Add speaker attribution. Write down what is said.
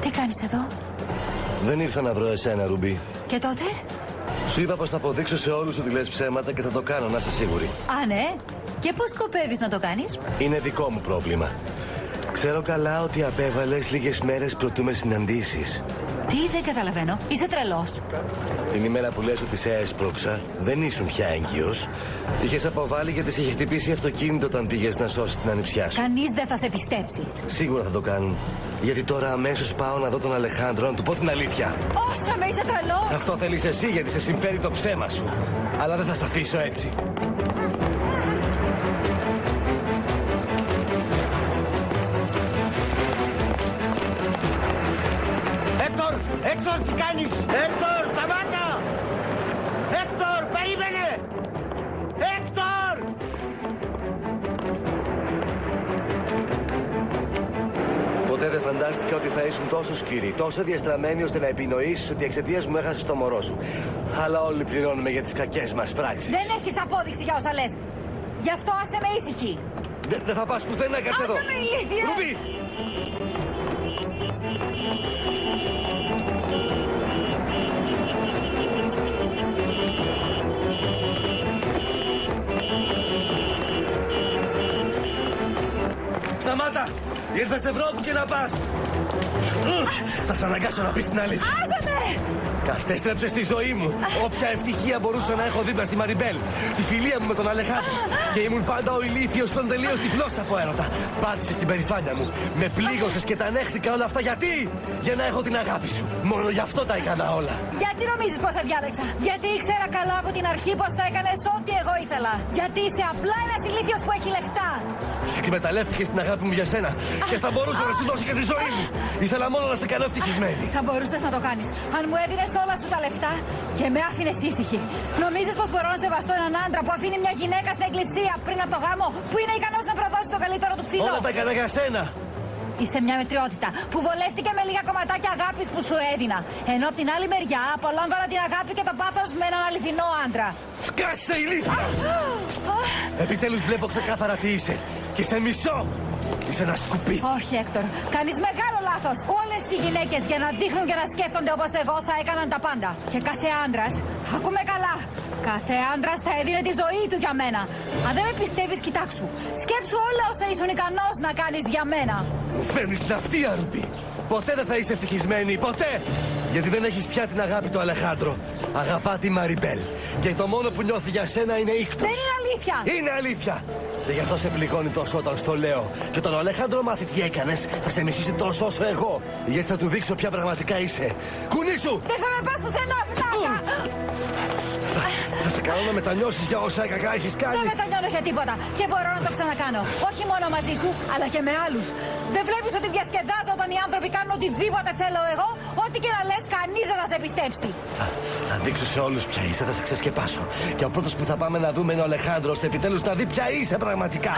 Speaker 1: Τι κάνεις εδώ?
Speaker 2: Δεν ήρθα να βρω εσένα, Ρουμπί.
Speaker 1: Και τότε?
Speaker 2: Σου είπα πως θα αποδείξω σε όλους ότι λες ψέματα και θα το κάνω, να είσαι σίγουρη.
Speaker 1: Α, ναι. Και πώς σκοπεύεις να το κάνεις?
Speaker 2: Είναι δικό μου πρόβλημα. Ξέρω καλά ότι απέβαλες λίγες μέρες προτού με συναντήσεις.
Speaker 1: Τι, δεν καταλαβαίνω. Είσαι τρελός.
Speaker 2: Την ημέρα που λες ότι σε έσπρωξα, δεν ήσουν πια έγκυος. Είχες αποβάλει γιατί σε είχε χτυπήσει αυτοκίνητο όταν πήγες να σώσεις την ανιψιά σου.
Speaker 1: Κανείς δεν θα σε πιστέψει.
Speaker 2: Σίγουρα θα το κάνουν. Γιατί τώρα αμέσως πάω να δω τον Αλεχάνδρο να του πω την αλήθεια.
Speaker 1: Όσα με είσαι τρελός!
Speaker 2: Αυτό θέλεις εσύ γιατί σε συμφέρει το ψέμα σου. Αλλά δεν θα σε αφήσω έτσι.
Speaker 3: Έκτορ, τι κάνεις? Έκτορ, σταμάτα! Έκτορ, περίμενε! Έκτορ!
Speaker 2: Ποτέ δεν φαντάστηκα ότι θα ήσουν τόσο σκληρή, τόσο διαστραμμένη ώστε να επινοήσεις ότι εξαιτίας μου έχασες το μωρό σου. Αλλά όλοι πληρώνουμε για τις κακές μας πράξεις.
Speaker 1: Δεν έχεις απόδειξη για όσα λες. Γι' αυτό άσε με ήσυχη.
Speaker 2: Δεν θα πας πουθενά, κάτσε εδώ.
Speaker 1: Άσε με ηλίθιε!
Speaker 2: Ρουμπί! Σταμάτα! Ήρθα σε Ευρώπη και να πας! Θα σ' αναγκάσω να πεις την αλήθεια.
Speaker 1: Άσε με!
Speaker 2: Κατέστρεψες τη ζωή μου. Όποια ευτυχία μπορούσα να έχω δίπλα στη Μαριμπέλ. Τη φιλία μου με τον Αλεχάνδρο. Και ήμουν πάντα ο ηλίθιος που ήταν τελείως τυφλός από έρωτα. Πάτησες την περηφάνεια μου. Με πλήγωσες και τα ανέχτηκα όλα αυτά γιατί? Για να έχω την αγάπη σου. Μόνο γι' αυτό τα έκανα όλα.
Speaker 1: Γιατί νομίζεις πως σε διάλεξα? Γιατί ήξερα καλά από την αρχή πως θα έκανες ό,τι εγώ ήθελα. Γιατί είσαι απλά ένας ηλίθιος που έχει λεφτά.
Speaker 2: Εκμεταλλεύτηκες την αγάπη μου για σένα. Και θα μπορούσα να σου δώσω και τη ζωή μου. Ήθελα μόνο να σε κάνω ευτυχισμένη.
Speaker 1: Θα μπορούσες να το κάνεις αν μου έδινες όλα σου τα λεφτά και με άφηνες ήσυχη. Νομίζεις πως μπορώ να σεβαστώ έναν άντρα που αφήνει μια γυναίκα στην εκκλησία πριν από το γάμο, που είναι ικανός να προδώσει το καλύτερο του φίλο?
Speaker 2: Όλα τα έκανα για σένα.
Speaker 1: Είσαι μια μετριότητα που βολεύτηκε με λίγα κομματάκια αγάπης που σου έδινα. Ενώ από την άλλη μεριά απολάμβανα την αγάπη και το πάθος με έναν αληθινό άντρα.
Speaker 2: Σκάσε ηλίθεια! Επιτέλους βλέπω ξεκάθαρα τι είσαι. Και σε μισώ. Είσαι ένα σκουπίδι.
Speaker 1: Όχι, Έκτορ. Κάνεις μεγάλο λάθος. Όλες οι γυναίκες για να δείχνουν και να σκέφτονται όπως εγώ θα έκαναν τα πάντα. Και κάθε άντρας, ακούμε καλά, κάθε άντρας θα έδινε τη ζωή του για μένα. Αν δεν με πιστεύεις, κοιτάξου. Σκέψου όλα όσα ήσουν ικανός να κάνεις για μένα.
Speaker 2: Μου φέρνεις την αυτιά, Ρουμπί. Ποτέ δεν θα είσαι ευτυχισμένη, ποτέ. Γιατί δεν έχεις πια την αγάπη του Αλεχάνδρο. Αγαπά τη Μαριμπέλ. Και το μόνο που νιώθει για σένα είναι ήχτος.
Speaker 1: Δεν είναι αλήθεια.
Speaker 2: Είναι αλήθεια. Και γι' αυτό σε πληγώνει τόσο όταν στο λέω. Και όταν ο Αλεχάνδρο μάθει τι έκανες, θα σε μισήσει τόσο όσο εγώ. Γιατί θα του δείξω ποια πραγματικά είσαι. Κουνήσου!
Speaker 1: Δεν θα με πας πουθενά, βλάκα!
Speaker 2: Θα σε κάνω να μετανιώσεις για όσα κακά έχεις κάνει.
Speaker 1: Δεν μετανιώνω για τίποτα και μπορώ να το ξανακάνω. Όχι μόνο μαζί σου, αλλά και με άλλους. Δεν βλέπεις ότι διασκεδάζω όταν οι άνθρωποι κάνουν οτιδήποτε θέλω εγώ? Ό,τι και να λες, κανείς δεν θα σε πιστέψει.
Speaker 2: Θα δείξω σε όλους ποια είσαι, θα σε ξεσκεπάσω. Και ο πρώτος που θα πάμε να δούμε είναι ο Αλεχάνδρος, ώστε επιτέλους να δει ποια είσαι πραγματικά.